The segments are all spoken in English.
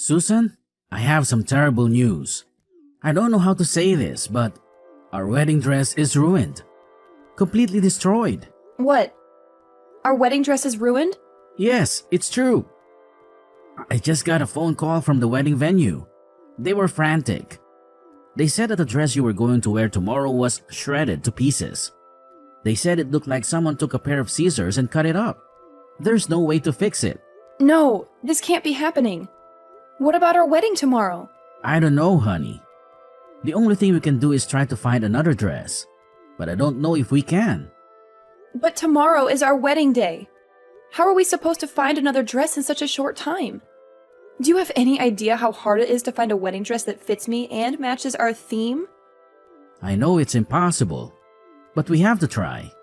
Susan, I have some terrible news. I don't know how to say this, but our wedding dress is ruined. Completely destroyed. What? Our wedding dress is ruined? Yes, it's true. I just got a phone call from the wedding venue. They were frantic. They said that the dress you were going to wear tomorrow was shredded to pieces. They said it looked like someone took a pair of scissors and cut it up. There's no way to fix it. No, this can't be happening. What about our wedding tomorrow? I don't know, honey. The only thing we can do is try to find another dress. But I don't know if we can. But tomorrow is our wedding day. How are we supposed to find another dress in such a short time? Do you have any idea how hard it is to find a wedding dress that fits me and matches our theme? I know it's impossible, but we have to try.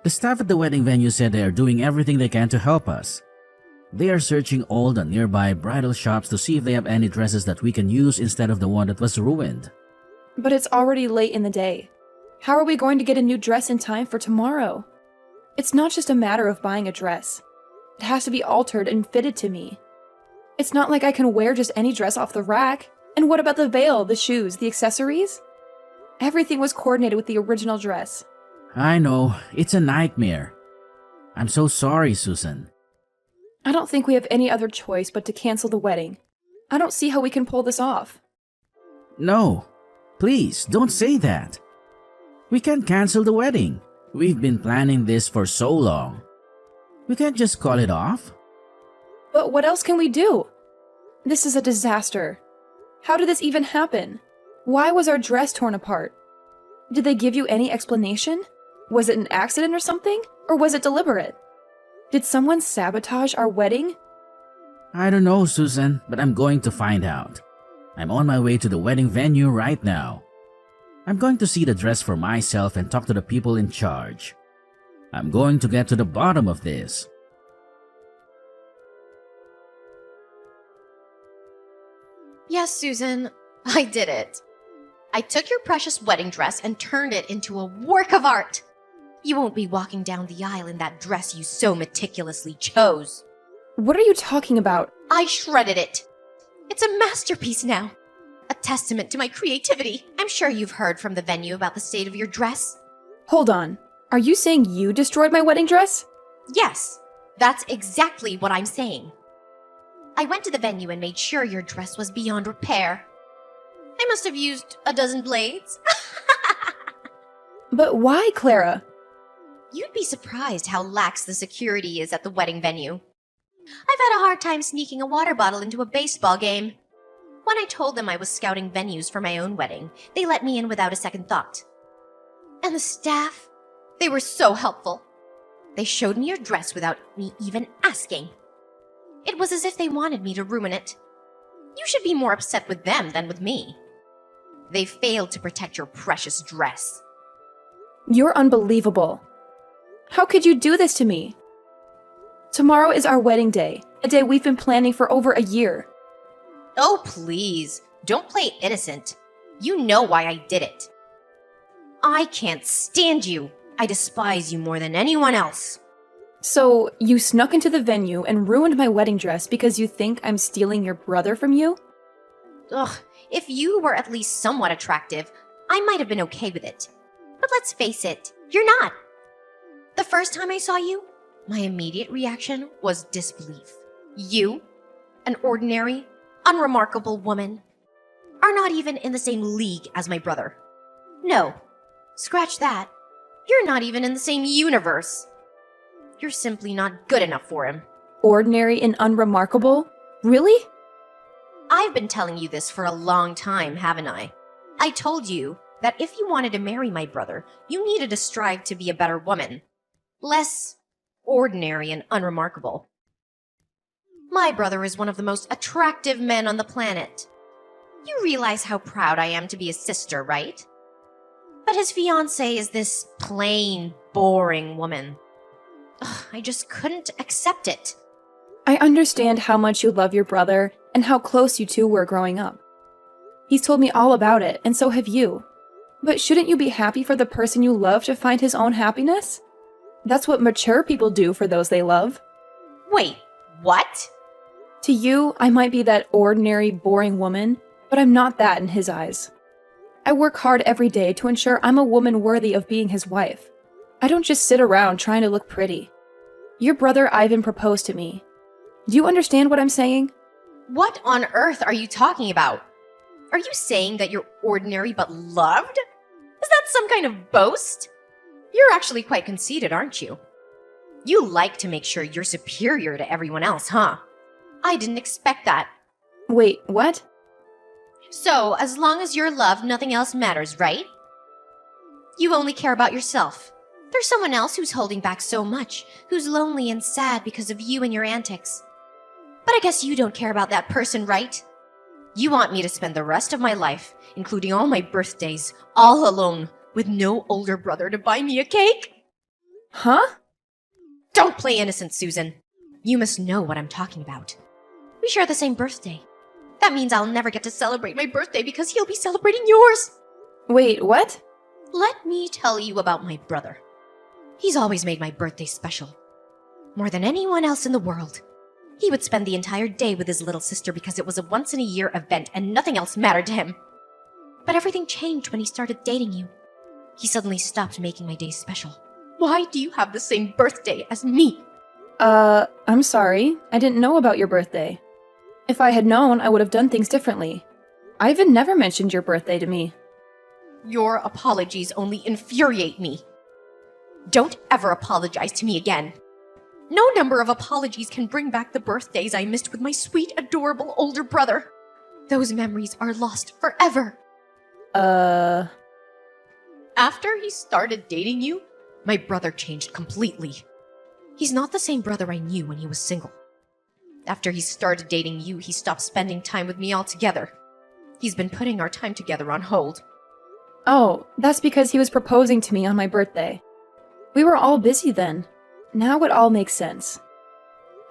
The staff at the wedding venue said they are doing everything they can to help us. They are searching all the nearby bridal shops to see if they have any dresses that we can use instead of the one that was ruined. But it's already late in the day. How are we going to get a new dress in time for tomorrow? It's not just a matter of buying a dress. It has to be altered and fitted to me. It's not like I can wear just any dress off the rack. And what about the veil, the shoes, the accessories? Everything was coordinated with the original dress. I know, it's a nightmare. I'm so sorry, Susan. I don't think we have any other choice but to cancel the wedding. I don't see how we can pull this off. No, please don't say that. We can't cancel the wedding. We've been planning this for so long. We can't just call it off. But what else can we do? This is a disaster. How did this even happen? Why was our dress torn apart? Did they give you any explanation? Was it an accident or something? Or was it deliberate? Did someone sabotage our wedding? I don't know, Susan, but I'm going to find out. I'm on my way to the wedding venue right now. I'm going to see the dress for myself and talk to the people in charge. I'm going to get to the bottom of this. Yes, Susan, I did it. I took your precious wedding dress and turned it into a work of art. You won't be walking down the aisle in that dress you so meticulously chose. What are you talking about? I shredded it. It's a masterpiece now. A testament to my creativity. I'm sure you've heard from the venue about the state of your dress. Hold on. Are you saying you destroyed my wedding dress? Yes, that's exactly what I'm saying. I went to the venue and made sure your dress was beyond repair. I must have used a dozen blades. But why, Clara? You'd be surprised how lax the security is at the wedding venue. I've had a hard time sneaking a water bottle into a baseball game. When I told them I was scouting venues for my own wedding, they let me in without a second thought. And the staff, they were so helpful. They showed me your dress without me even asking. It was as if they wanted me to ruin it. You should be more upset with them than with me. They failed to protect your precious dress. You're unbelievable. How could you do this to me? Tomorrow is our wedding day, a day we've been planning for over a year. Oh, please, don't play innocent. You know why I did it. I can't stand you. I despise you more than anyone else. So, you snuck into the venue and ruined my wedding dress because you think I'm stealing your brother from you? Ugh, if you were at least somewhat attractive, I might have been okay with it. But let's face it, you're not. The first time I saw you, my immediate reaction was disbelief. You, an ordinary, unremarkable woman, are not even in the same league as my brother. No, scratch that. You're not even in the same universe. You're simply not good enough for him. Ordinary and unremarkable? Really? I've been telling you this for a long time, haven't I? I told you that if you wanted to marry my brother, you needed to strive to be a better woman. Less ordinary and unremarkable. My brother is one of the most attractive men on the planet. You realize how proud I am to be his sister, right? But his fiancée is this plain, boring woman. Ugh, I just couldn't accept it. I understand how much you love your brother and how close you two were growing up. He's told me all about it, and so have you. But shouldn't you be happy for the person you love to find his own happiness? That's what mature people do for those they love. Wait, what? To you, I might be that ordinary, boring woman, but I'm not that in his eyes. I work hard every day to ensure I'm a woman worthy of being his wife. I don't just sit around trying to look pretty. Your brother Ivan proposed to me. Do you understand what I'm saying? What on earth are you talking about? Are you saying that you're ordinary but loved? Is that some kind of boast? You're actually quite conceited, aren't you? You like to make sure you're superior to everyone else, huh? I didn't expect that. Wait, what? So, as long as you're loved, nothing else matters, right? You only care about yourself. There's someone else who's holding back so much, who's lonely and sad because of you and your antics. But I guess you don't care about that person, right? You want me to spend the rest of my life, including all my birthdays, all alone, with no older brother to buy me a cake? Huh? Don't play innocent, Susan. You must know what I'm talking about. We share the same birthday. That means I'll never get to celebrate my birthday because he'll be celebrating yours. Wait, what? Let me tell you about my brother. He's always made my birthday special. More than anyone else in the world. He would spend the entire day with his little sister because it was a once-in-a-year event and nothing else mattered to him. But everything changed when he started dating you. He suddenly stopped making my day special. Why do you have the same birthday as me? I'm sorry. I didn't know about your birthday. If I had known, I would have done things differently. Ivan never mentioned your birthday to me. Your apologies only infuriate me. Don't ever apologize to me again. No number of apologies can bring back the birthdays I missed with my sweet, adorable older brother. Those memories are lost forever. After he started dating you, my brother changed completely. He's not the same brother I knew when he was single. After he started dating you, he stopped spending time with me altogether. He's been putting our time together on hold. Oh, that's because he was proposing to me on my birthday. We were all busy then. Now it all makes sense.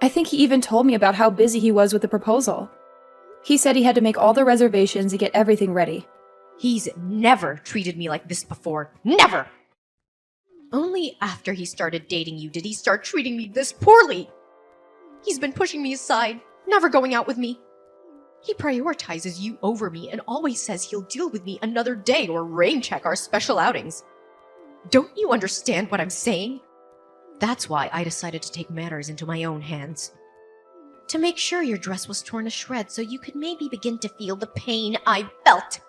I think he even told me about how busy he was with the proposal. He said he had to make all the reservations and get everything ready. He's never treated me like this before. Never! Only after he started dating you did he start treating me this poorly. He's been pushing me aside, never going out with me. He prioritizes you over me and always says he'll deal with me another day or rain check our special outings. Don't you understand what I'm saying? That's why I decided to take matters into my own hands. To make sure your dress was torn to shreds so you could maybe begin to feel the pain I felt.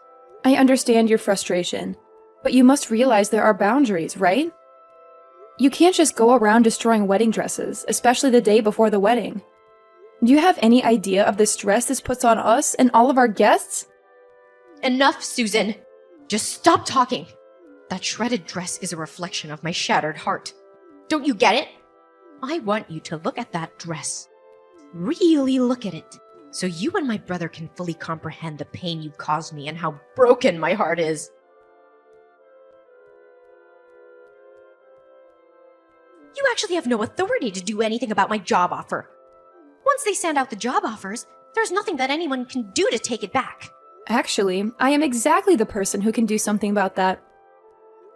I understand your frustration, but you must realize there are boundaries, right? You can't just go around destroying wedding dresses, especially the day before the wedding. Do you have any idea of the stress this puts on us and all of our guests? Enough, Susan. Just stop talking. That shredded dress is a reflection of my shattered heart. Don't you get it? I want you to look at that dress. Really look at it, so you and my brother can fully comprehend the pain you caused me and how broken my heart is. You actually have no authority to do anything about my job offer. Once they send out the job offers, there's nothing that anyone can do to take it back. Actually, I am exactly the person who can do something about that.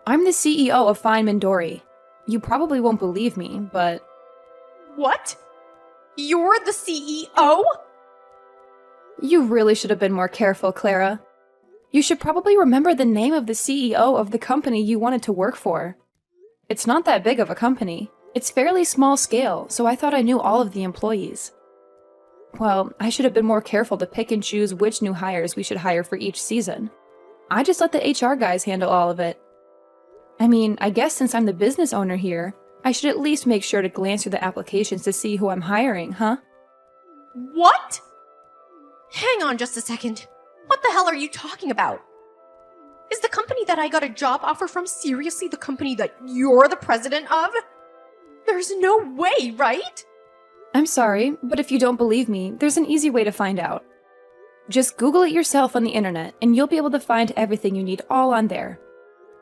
I'm the CEO of Feynman Dory. You probably won't believe me, but... What? You're the CEO? You really should have been more careful, Clara. You should probably remember the name of the CEO of the company you wanted to work for. It's not that big of a company. It's fairly small scale, so I thought I knew all of the employees. Well, I should have been more careful to pick and choose which new hires we should hire for each season. I just let the HR guys handle all of it. I mean, I guess since I'm the business owner here, I should at least make sure to glance through the applications to see who I'm hiring, huh? What? Hang on just a second. What the hell are you talking about? Is the company that I got a job offer from seriously the company that you're the president of? There's no way, right? I'm sorry, but if you don't believe me, there's an easy way to find out. Just Google it yourself on the internet, and you'll be able to find everything you need all on there.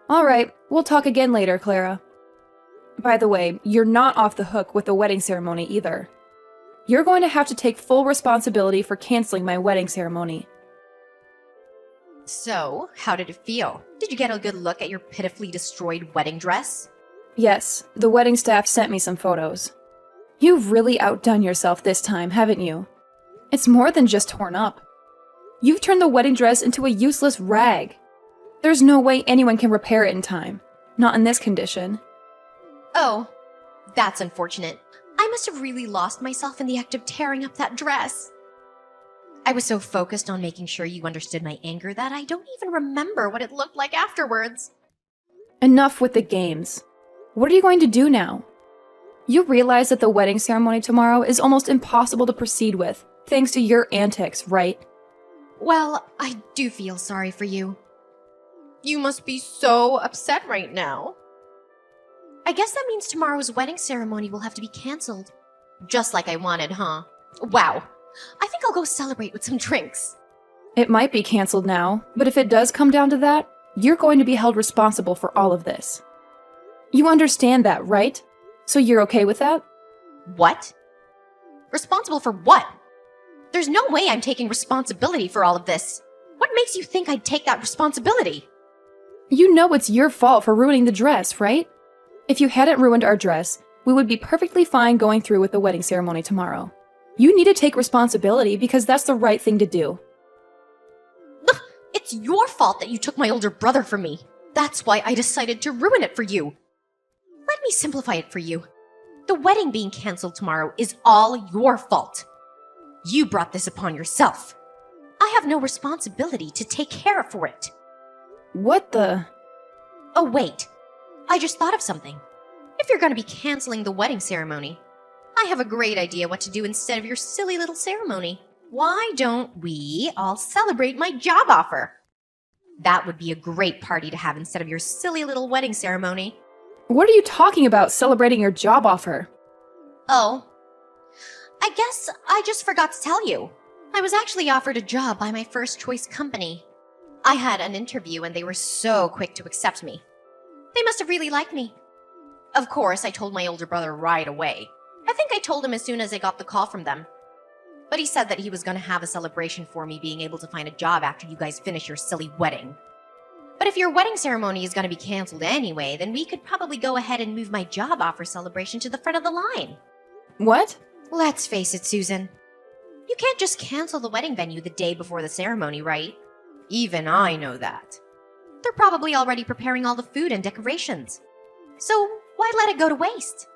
Alright, we'll talk again later, Clara. By the way, you're not off the hook with the wedding ceremony either. You're going to have to take full responsibility for canceling my wedding ceremony. So, how did it feel? Did you get a good look at your pitifully destroyed wedding dress? Yes, the wedding staff sent me some photos. You've really outdone yourself this time, haven't you? It's more than just torn up. You've turned the wedding dress into a useless rag. There's no way anyone can repair it in time. Not in this condition. Oh, that's unfortunate. I must have really lost myself in the act of tearing up that dress. I was so focused on making sure you understood my anger that I don't even remember what it looked like afterwards. Enough with the games. What are you going to do now? You realize that the wedding ceremony tomorrow is almost impossible to proceed with, thanks to your antics, right? Well, I do feel sorry for you. You must be so upset right now. I guess that means tomorrow's wedding ceremony will have to be cancelled. Just like I wanted, huh? Wow. I think I'll go celebrate with some drinks. It might be cancelled now, but if it does come down to that, you're going to be held responsible for all of this. You understand that, right? So you're okay with that? What? Responsible for what? There's no way I'm taking responsibility for all of this. What makes you think I'd take that responsibility? You know it's your fault for ruining the dress, right? If you hadn't ruined our dress, we would be perfectly fine going through with the wedding ceremony tomorrow. You need to take responsibility because that's the right thing to do. It's your fault that you took my older brother from me. That's why I decided to ruin it for you. Let me simplify it for you. The wedding being canceled tomorrow is all your fault. You brought this upon yourself. I have no responsibility to take care for it. What the? Oh, wait. I just thought of something. If you're going to be canceling the wedding ceremony, I have a great idea what to do instead of your silly little ceremony. Why don't we all celebrate my job offer? That would be a great party to have instead of your silly little wedding ceremony. What are you talking about, celebrating your job offer? Oh, I guess I just forgot to tell you. I was actually offered a job by my first choice company. I had an interview and they were so quick to accept me. They must have really liked me. Of course, I told my older brother right away. I think I told him as soon as I got the call from them. But he said that he was going to have a celebration for me being able to find a job after you guys finish your silly wedding. But if your wedding ceremony is going to be canceled anyway, then we could probably go ahead and move my job offer celebration to the front of the line. What? Let's face it, Susan. You can't just cancel the wedding venue the day before the ceremony, right? Even I know that. They're probably already preparing all the food and decorations. So why let it go to waste?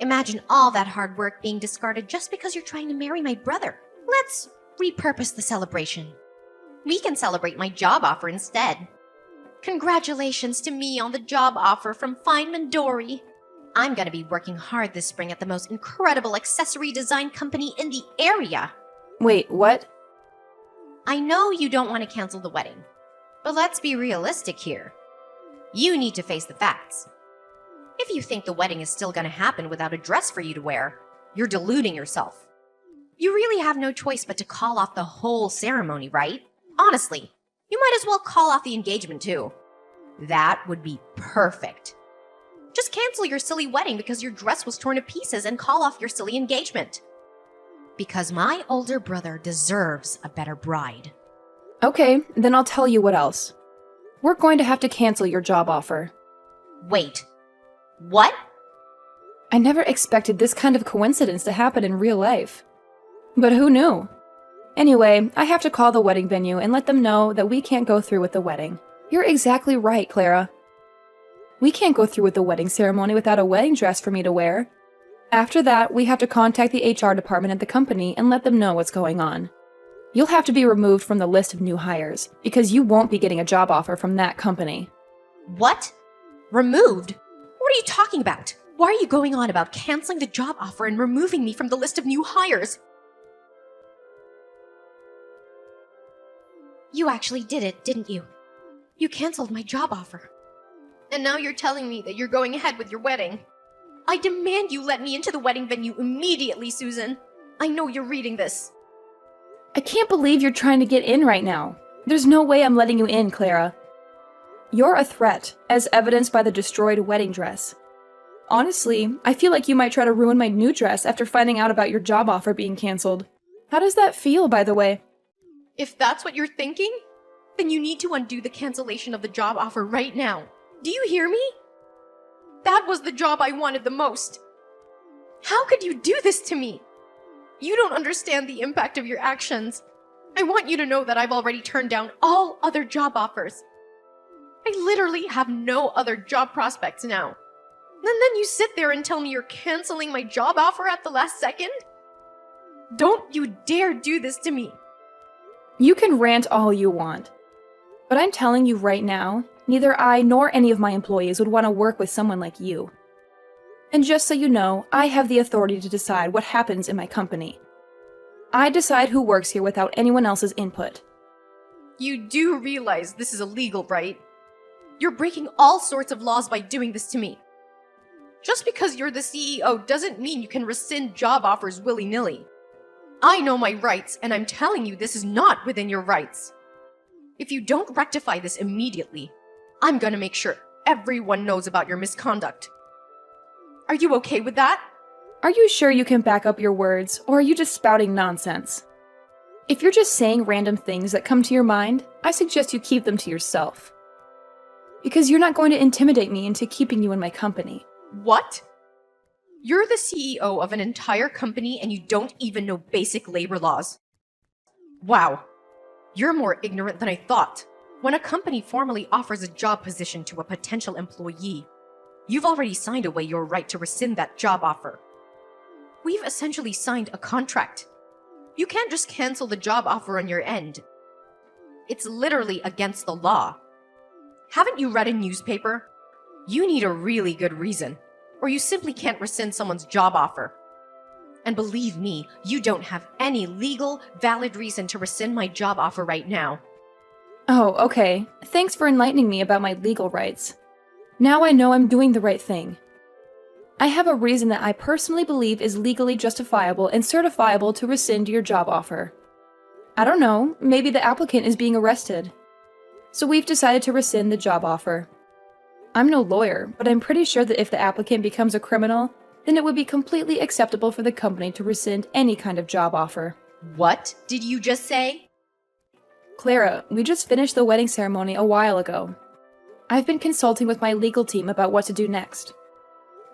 Imagine all that hard work being discarded just because you're trying to marry my brother. Let's repurpose the celebration. We can celebrate my job offer instead. Congratulations to me on the job offer from Feynman Dory. I'm going to be working hard this spring at the most incredible accessory design company in the area. Wait, what? I know you don't want to cancel the wedding, but let's be realistic here. You need to face the facts. If you think the wedding is still going to happen without a dress for you to wear, you're deluding yourself. You really have no choice but to call off the whole ceremony, right? Honestly, you might as well call off the engagement too. That would be perfect. Just cancel your silly wedding because your dress was torn to pieces and call off your silly engagement. Because my older brother deserves a better bride. Okay, then I'll tell you what else. We're going to have to cancel your job offer. Wait. What? I never expected this kind of coincidence to happen in real life. But who knew? Anyway, I have to call the wedding venue and let them know that we can't go through with the wedding. You're exactly right, Clara. We can't go through with the wedding ceremony without a wedding dress for me to wear. After that, we have to contact the HR department at the company and let them know what's going on. You'll have to be removed from the list of new hires, because you won't be getting a job offer from that company. What? Removed? What are you talking about? Why are you going on about canceling the job offer and removing me from the list of new hires? You actually did it, didn't you? You canceled my job offer. And now you're telling me that you're going ahead with your wedding. I demand you let me into the wedding venue immediately, Susan. I know you're reading this. I can't believe you're trying to get in right now. There's no way I'm letting you in, Clara. You're a threat, as evidenced by the destroyed wedding dress. Honestly, I feel like you might try to ruin my new dress after finding out about your job offer being canceled. How does that feel, by the way? If that's what you're thinking, then you need to undo the cancellation of the job offer right now. Do you hear me? That was the job I wanted the most. How could you do this to me? You don't understand the impact of your actions. I want you to know that I've already turned down all other job offers. I literally have no other job prospects now. And then you sit there and tell me you're canceling my job offer at the last second? Don't you dare do this to me. You can rant all you want. But I'm telling you right now, neither I nor any of my employees would want to work with someone like you. And just so you know, I have the authority to decide what happens in my company. I decide who works here without anyone else's input. You do realize this is illegal, right? You're breaking all sorts of laws by doing this to me. Just because you're the CEO doesn't mean you can rescind job offers willy-nilly. I know my rights, and I'm telling you this is not within your rights. If you don't rectify this immediately, I'm gonna make sure everyone knows about your misconduct. Are you okay with that? Are you sure you can back up your words, or are you just spouting nonsense? If you're just saying random things that come to your mind, I suggest you keep them to yourself. Because you're not going to intimidate me into keeping you in my company. What? You're the CEO of an entire company and you don't even know basic labor laws. Wow. You're more ignorant than I thought. When a company formally offers a job position to a potential employee, you've already signed away your right to rescind that job offer. We've essentially signed a contract. You can't just cancel the job offer on your end. It's literally against the law. Haven't you read a newspaper? You need a really good reason, or you simply can't rescind someone's job offer. And believe me, you don't have any legal, valid reason to rescind my job offer right now. Oh, okay. Thanks for enlightening me about my legal rights. Now I know I'm doing the right thing. I have a reason that I personally believe is legally justifiable and certifiable to rescind your job offer. I don't know, maybe the applicant is being arrested. So we've decided to rescind the job offer. I'm no lawyer, but I'm pretty sure that if the applicant becomes a criminal, then it would be completely acceptable for the company to rescind any kind of job offer. What did you just say? Clara, we just finished the wedding ceremony a while ago. I've been consulting with my legal team about what to do next.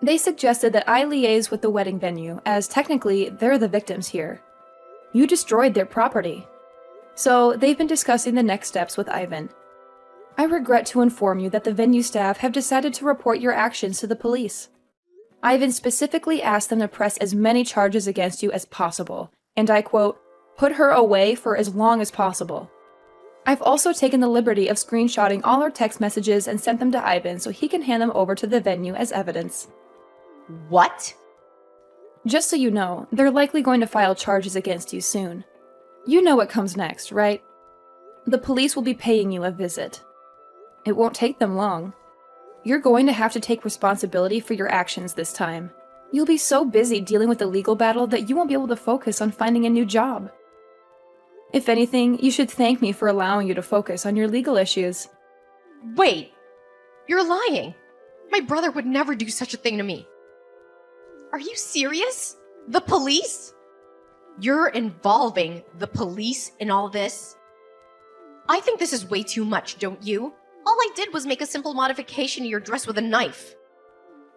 They suggested that I liaise with the wedding venue, as technically they're the victims here. You destroyed their property. So they've been discussing the next steps with Ivan. I regret to inform you that the venue staff have decided to report your actions to the police. Ivan specifically asked them to press as many charges against you as possible, and I quote, "put her away for as long as possible." I've also taken the liberty of screenshotting all our text messages and sent them to Ivan so he can hand them over to the venue as evidence. What? Just so you know, they're likely going to file charges against you soon. You know what comes next, right? The police will be paying you a visit. It won't take them long. You're going to have to take responsibility for your actions this time. You'll be so busy dealing with the legal battle that you won't be able to focus on finding a new job. If anything, you should thank me for allowing you to focus on your legal issues. Wait! You're lying! My brother would never do such a thing to me. Are you serious? The police? You're involving the police in all this? I think this is way too much, don't you? All I did was make a simple modification to your dress with a knife.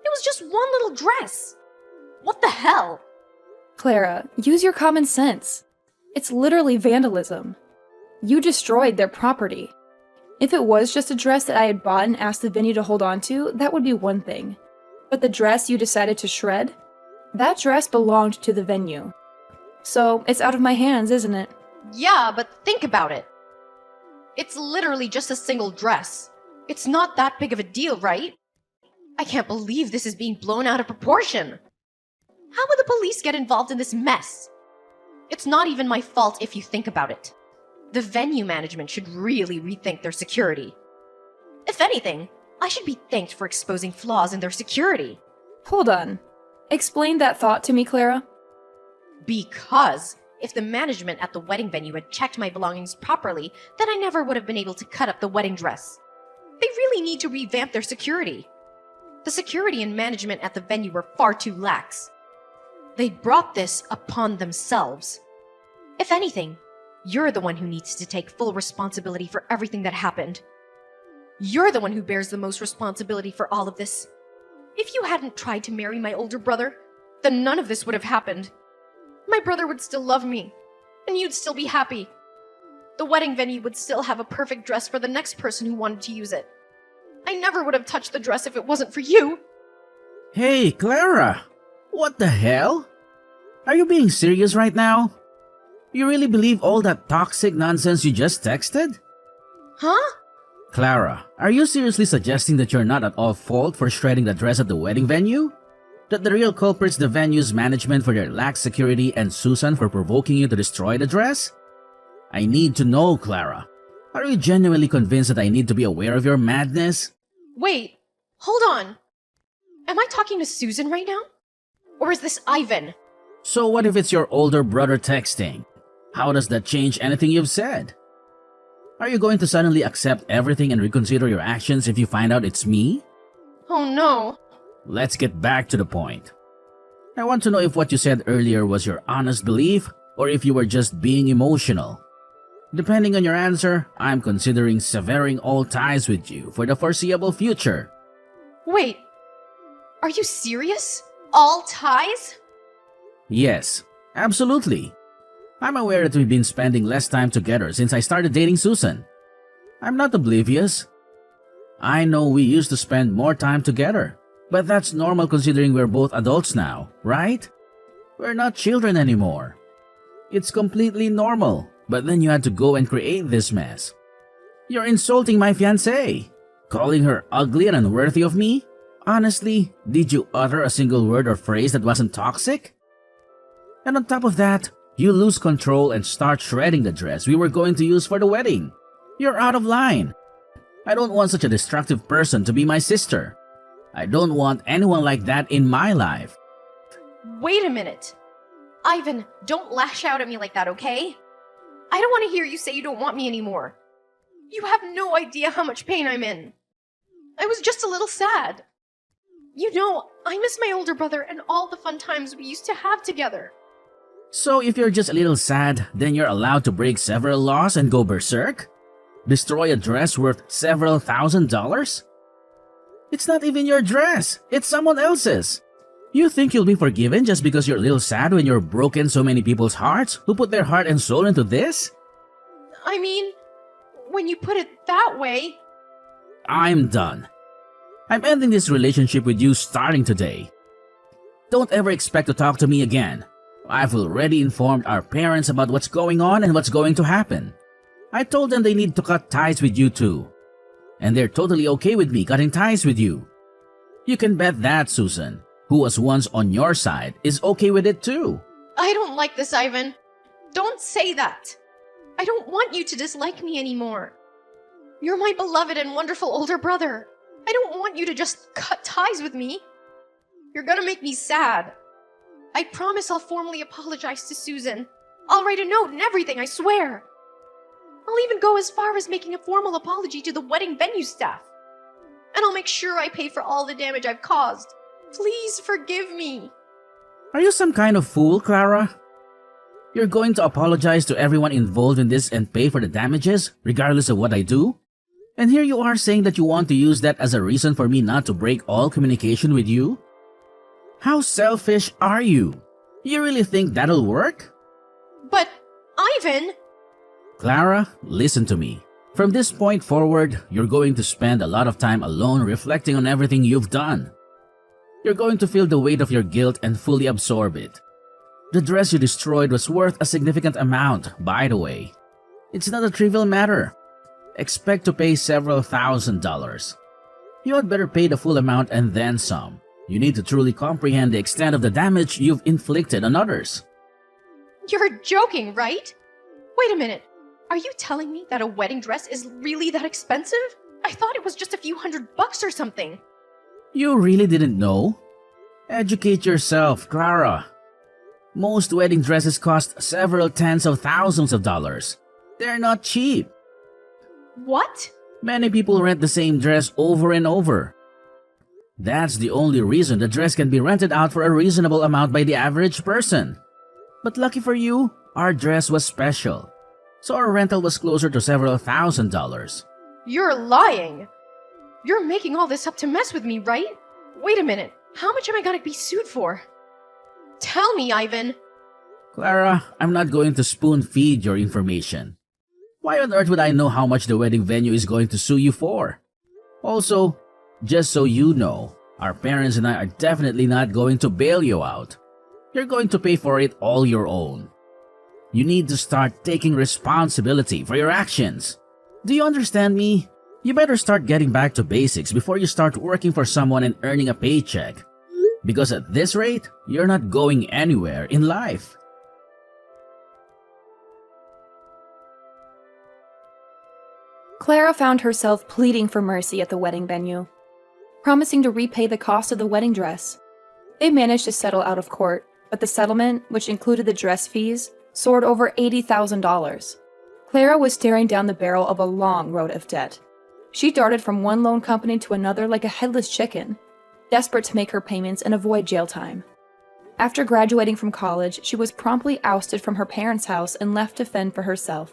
It was just one little dress. What the hell? Clara, use your common sense. It's literally vandalism. You destroyed their property. If it was just a dress that I had bought and asked the venue to hold on to, that would be one thing. But the dress you decided to shred? That dress belonged to the venue. So, it's out of my hands, isn't it? Yeah, but think about it. It's literally just a single dress. It's not that big of a deal, right? I can't believe this is being blown out of proportion. How would the police get involved in this mess? It's not even my fault if you think about it. The venue management should really rethink their security. If anything, I should be thanked for exposing flaws in their security. Hold on. Explain that thought to me, Clara. Because if the management at the wedding venue had checked my belongings properly, then I never would have been able to cut up the wedding dress. They really need to revamp their security. The security and management at the venue were far too lax. They brought this upon themselves. If anything, you're the one who needs to take full responsibility for everything that happened. You're the one who bears the most responsibility for all of this. If you hadn't tried to marry my older brother, then none of this would have happened. My brother would still love me, and you'd still be happy. The wedding venue would still have a perfect dress for the next person who wanted to use it. I never would have touched the dress if it wasn't for you. Hey, Clara! What the hell? Are you being serious right now? You really believe all that toxic nonsense you just texted? Huh? Clara, are you seriously suggesting that you're not at all fault for shredding the dress at the wedding venue? That the real culprit's the venue's management for their lax security and Susan for provoking you to destroy the dress? I need to know, Clara. Are you genuinely convinced that I need to be aware of your madness? Wait, hold on. Am I talking to Susan right now? Or is this Ivan? So what if it's your older brother texting? How does that change anything you've said? Are you going to suddenly accept everything and reconsider your actions if you find out it's me? Oh no. Let's get back to the point. I want to know if what you said earlier was your honest belief or if you were just being emotional. Depending on your answer, I'm considering severing all ties with you for the foreseeable future. Wait, are you serious? All ties? Yes, absolutely. I'm aware that we've been spending less time together since I started dating Susan. I'm not oblivious. I know we used to spend more time together, but that's normal considering we're both adults now, right? We're not children anymore. It's completely normal, but then you had to go and create this mess. You're insulting my fiancée, calling her ugly and unworthy of me? Honestly, did you utter a single word or phrase that wasn't toxic? And on top of that, you lose control and start shredding the dress we were going to use for the wedding. You're out of line. I don't want such a destructive person to be my sister. I don't want anyone like that in my life. Wait a minute. Ivan, don't lash out at me like that, okay? I don't want to hear you say you don't want me anymore. You have no idea how much pain I'm in. I was just a little sad. You know, I miss my older brother and all the fun times we used to have together. So if you're just a little sad, then you're allowed to break several laws and go berserk? Destroy a dress worth several $1,000s? It's not even your dress, it's someone else's. You think you'll be forgiven just because you're a little sad when you're broken so many people's hearts who put their heart and soul into this? I mean, when you put it that way... I'm done. I'm ending this relationship with you starting today. Don't ever expect to talk to me again. I've already informed our parents about what's going on and what's going to happen. I told them they need to cut ties with you too. And they're totally okay with me cutting ties with you. You can bet that Susan, who was once on your side, is okay with it too. I don't like this, Ivan. Don't say that. I don't want you to dislike me anymore. You're my beloved and wonderful older brother. I don't want you to just cut ties with me. You're gonna make me sad. I promise I'll formally apologize to Susan. I'll write a note and everything, I swear. I'll even go as far as making a formal apology to the wedding venue staff. And I'll make sure I pay for all the damage I've caused. Please forgive me. Are you some kind of fool, Clara? You're going to apologize to everyone involved in this and pay for the damages, regardless of what I do? And here you are saying that you want to use that as a reason for me not to break all communication with you? How selfish are you? You really think that'll work? But, Ivan... Clara, listen to me. From this point forward, you're going to spend a lot of time alone reflecting on everything you've done. You're going to feel the weight of your guilt and fully absorb it. The dress you destroyed was worth a significant amount, by the way. It's not a trivial matter. Expect to pay several $1,000s. You had better pay the full amount and then some. You need to truly comprehend the extent of the damage you've inflicted on others. You're joking, right? Wait a minute. Are you telling me that a wedding dress is really that expensive? I thought it was just a few $100 or something. You really didn't know? Educate yourself, Clara. Most wedding dresses cost several tens of thousands of dollars. They're not cheap. What? Many people rent the same dress over and over. That's the only reason the dress can be rented out for a reasonable amount by the average person. But lucky for you, our dress was special. So our rental was closer to several $1,000s. You're lying. You're making all this up to mess with me, right? Wait a minute. How much am I gonna be sued for? Tell me, Ivan. Clara, I'm not going to spoon feed your information. Why on earth would I know how much the wedding venue is going to sue you for? Also, just so you know, our parents and I are definitely not going to bail you out. You're going to pay for it all your own. You need to start taking responsibility for your actions. Do you understand me? You better start getting back to basics before you start working for someone and earning a paycheck. Because at this rate, you're not going anywhere in life. Clara found herself pleading for mercy at the wedding venue, promising to repay the cost of the wedding dress. They managed to settle out of court, but the settlement, which included the dress fees, soared over $80,000. Clara was staring down the barrel of a long road of debt. She darted from one loan company to another like a headless chicken, desperate to make her payments and avoid jail time. After graduating from college, she was promptly ousted from her parents' house and left to fend for herself.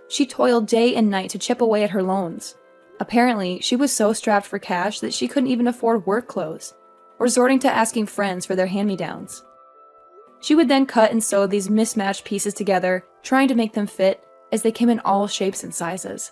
She toiled day and night to chip away at her loans. Apparently, she was so strapped for cash that she couldn't even afford work clothes, resorting to asking friends for their hand-me-downs. She would then cut and sew these mismatched pieces together, trying to make them fit, as they came in all shapes and sizes.